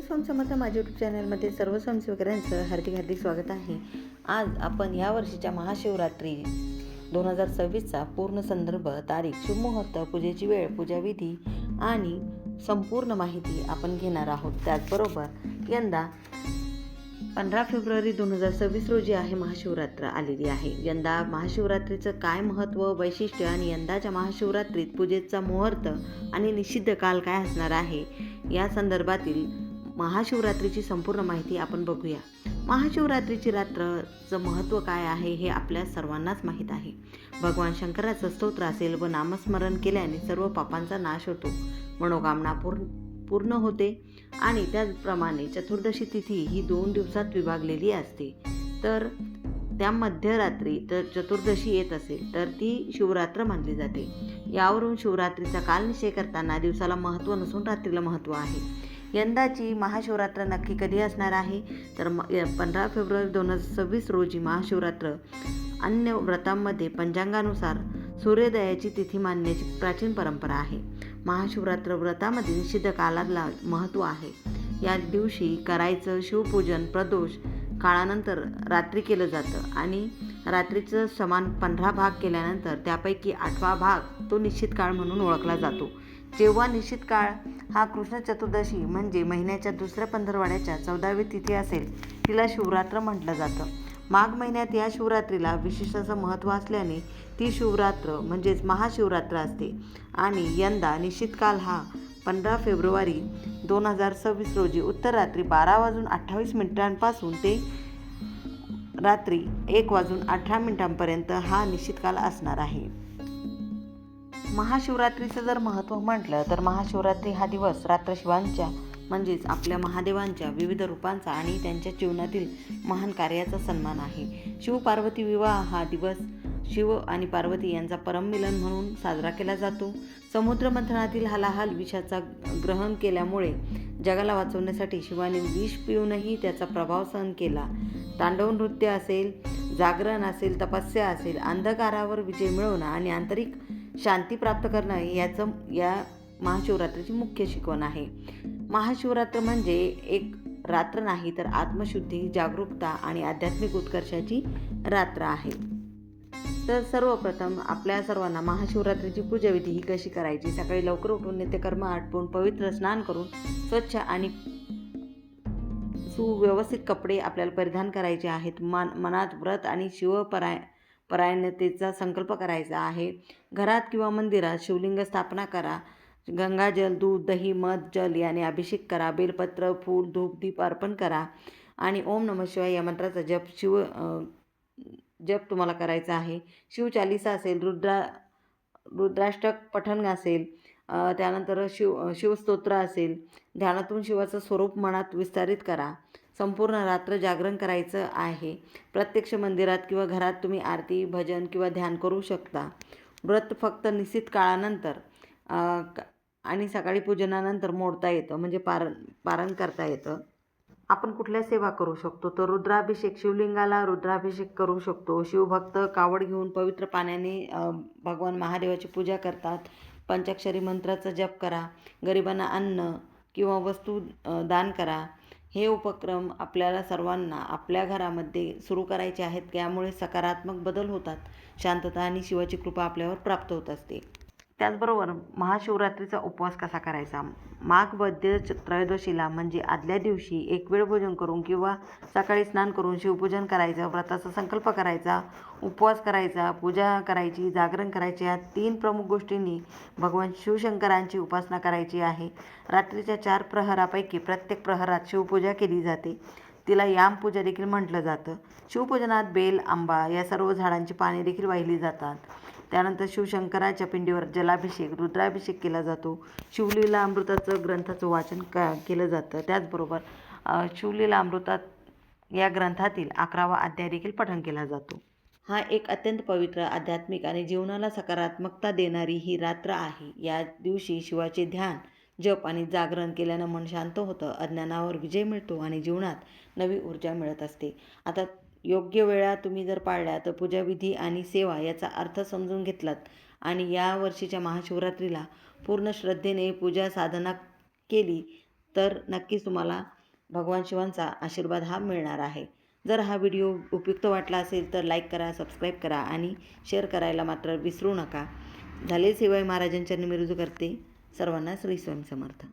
स्वामी समर्थ माझ्या यूट्यूब चॅनलमध्ये सर्व स्वयंसेवकांचं हार्दिक हार्दिक स्वागत आहे. आज आपण या वर्षीच्या महाशिवरात्री 2026चा पूर्ण संदर्भ, तारीख, शुभमुहूर्त, पूजेची वेळ, पूजाविधी आणि संपूर्ण माहिती आपण घेणार आहोत. त्याचबरोबर यंदा 15 फेब्रुवारी 2026 रोजी आहे महाशिवरात्र आलेली आहे. यंदा महाशिवरात्रीचं काय महत्त्व, वैशिष्ट्य आणि यंदाच्या महाशिवरात्रीत पूजेचा मुहूर्त आणि निषिद्ध काल काय असणार आहे या संदर्भातील महाशिवरात्रीची संपूर्ण माहिती आपण बघूया. महाशिवरात्रीची रात्रचं महत्त्व काय आहे हे आपल्या सर्वांनाच माहीत आहे. भगवान शंकराचं स्तोत्र असेल व नामस्मरण केल्याने सर्व पापांचा नाश होतो, मनोकामना पूर्ण होते आणि त्याचप्रमाणे चतुर्दशी तिथी ही 2 दिवसात विभागलेली असते. तर त्या मध्यरात्री तर चतुर्दशी येत असेल तर ती शिवरात्र मानली जाते. यावरून शिवरात्रीचा काल निश्चय करताना दिवसाला महत्त्व नसून रात्रीला महत्त्व आहे. यंदाची महाशिवरात्र नक्की कधी असणार आहे तर 15 फेब्रुवारी 2026 रोजी महाशिवरात्र. अन्य व्रतांमध्ये पंचांगानुसार सूर्योदयाची तिथी मानण्याची प्राचीन परंपरा आहे. महाशिवरात्र व्रतामध्ये निषिद्ध कालाला महत्त्व आहे. या दिवशी करायचं शिवपूजन प्रदोष काळानंतर रात्री केलं जातं आणि रात्रीचं समान 15 भाग केल्यानंतर त्यापैकी 8वा भाग तो निश्चित काळ म्हणून ओळखला जातो. जेव्हा निश्चित काळ हा कृष्ण चतुर्दशी म्हणजे महिन्याच्या दुसऱ्या पंधरवड्याच्या 14वी तिथी असेल तिला शिवरात्र म्हटलं जातं. माघ महिन्यात या शिवरात्रीला विशेष असं महत्त्व असल्याने ती शिवरात्र म्हणजेच महाशिवरात्र असते आणि यंदा निश्चित काल हा 15 फेब्रुवारी 2026 रोजी उत्तर रात्री 12:28 पासून ते रात्री 1:18 हा निश्चित काल असणार आहे. महाशिवरात्रीचं जर महत्त्व म्हटलं तर महाशिवरात्री हा दिवस रात्रशिवांच्या म्हणजेच आपल्या महादेवांच्या विविध रूपांचा आणि त्यांच्या जीवनातील महान कार्याचा सन्मान आहे. शिव-पार्वती विवाह हा दिवस शिव आणि पार्वती यांचा परममिलन म्हणून साजरा केला जातो. समुद्र मंथनातील हलाहल विषाचा ग्रहण केल्यामुळे जगाला वाचवण्यासाठी शिवाने विष पिऊनही त्याचा प्रभाव सहन केला. तांडव नृत्य असेल, जागरण असेल, तपस्या असेल, अंधकारावर विजय मिळवणं आणि आंतरिक शांती प्राप्त करणं याचं या महाशिवरात्रीची मुख्य शिकवण आहे. महाशिवरात्र म्हणजे एक रात्र नाही तर आत्मशुद्धी, जागरूकता आणि आध्यात्मिक उत्कर्षाची रात्र आहे. तर सर्वप्रथम आपल्या सर्वांना महाशिवरात्रीची पूजाविधी ही कशी करायची. सकाळी लवकर उठून नित्यकर्म आटपून पवित्र स्नान करून स्वच्छ आणि सुव्यवस्थित कपडे आपल्याला परिधान करायचे आहेत. मनात व्रत आणि परायणतेचा संकल्प करायचा आहे. घरात किंवा मंदिरात शिवलिंग स्थापना करा. गंगाजल, दूध, दही, मध, जल याने अभिषेक करा. बेलपत्र, फूल, धूप, दीप अर्पण करा आणि ओम नमः शिवाय या मंत्राचा जप तुम्हाला करायचा आहे. शिवचालिसा असेल, रुद्राष्टक पठण असेल, त्यानंतर शिवस्तोत्र असेल, ध्यानातून शिवाचं स्वरूप मनात विस्तारित करा. संपूर्ण रात्र जागरण करायचं आहे. प्रत्यक्ष मंदिरात किंवा घरात तुम्ही आरती, भजन किंवा ध्यान करू शकता. व्रत फक्त निश्चित काळानंतर आणि सकाळी पूजनानंतर मोडता येतं म्हणजे पारण करता येतं. आपण कुठल्या सेवा करू शकतो तर रुद्राभिषेक, शिवलिंगाला रुद्राभिषेक करू शकतो. शिवभक्त कावड घेऊन पवित्र पाण्याने भगवान महादेवाची पूजा करतात. पंचाक्षरी मंत्राचा जप करा. गरिबांना अन्न किंवा वस्तू दान करा. हे उपक्रम आपल्याला सर्वांना आपल्या घरामध्ये सुरू करायचे आहेत. त्यामुळे सकारात्मक बदल होतात. शांतता आणि शिवाची कृपा आपल्यावर प्राप्त होत असते. त्याचबरोबर महाशिवरात्रीचा उपवास कसा करायचा. माघ वद्य त्रयोदशीला म्हणजे आदल्या दिवशी एक वेळ भोजन करून किंवा सकाळी स्नान करून शिवपूजन करायचं, व्रताचा संकल्प करायचा, उपवास करायचा, पूजा करायची, जागरण करायचे. या 3 प्रमुख गोष्टींनी भगवान शिवशंकरांची उपासना करायची आहे. रात्रीच्या 4 प्रहरापैकी प्रत्येक प्रहरात शिवपूजा केली जाते. तिला यामपूजा देखील म्हटलं जातं. शिवपूजनात बेल, आंबा या सर्व झाडांची पाने देखील वाहिली जातात. त्यानंतर शिवशंकराच्या पिंडीवर जलाभिषेक, रुद्राभिषेक केला जातो. शिवलीला अमृताचं ग्रंथाचं वाचन केलं जातं. त्याचबरोबर शिवलीला अमृतात या ग्रंथातील 11वा अध्याय देखील पठण केला जातो. हा एक अत्यंत पवित्र, आध्यात्मिक आणि जीवनाला सकारात्मकता देणारी ही रात्र आहे. या दिवशी शिवाचे ध्यान, जप आणि जागरण केल्यानं मन शांत होतं, अज्ञानावर विजय मिळतो आणि जीवनात नवी ऊर्जा मिळत असते. आता योग्य वेळा तुम्ही जर पाळल्या तर पूजाविधी आणि सेवा याचा अर्थ समजून घेतलात आणि या वर्षीच्या महाशिवरात्रीला पूर्ण श्रद्धेने पूजा साधना केली तर नक्कीच तुम्हाला भगवान शिवांचा आशीर्वाद हा मिळणार आहे. जर हा व्हिडिओ उपयुक्त वाटला असेल तर लाईक करा, सबस्क्राईब करा आणि शेअर करायला मात्र विसरू नका. झाले शिवाय महाराजांच्या निमिरुज करते. सर्वांना श्री स्वामी समर्थ.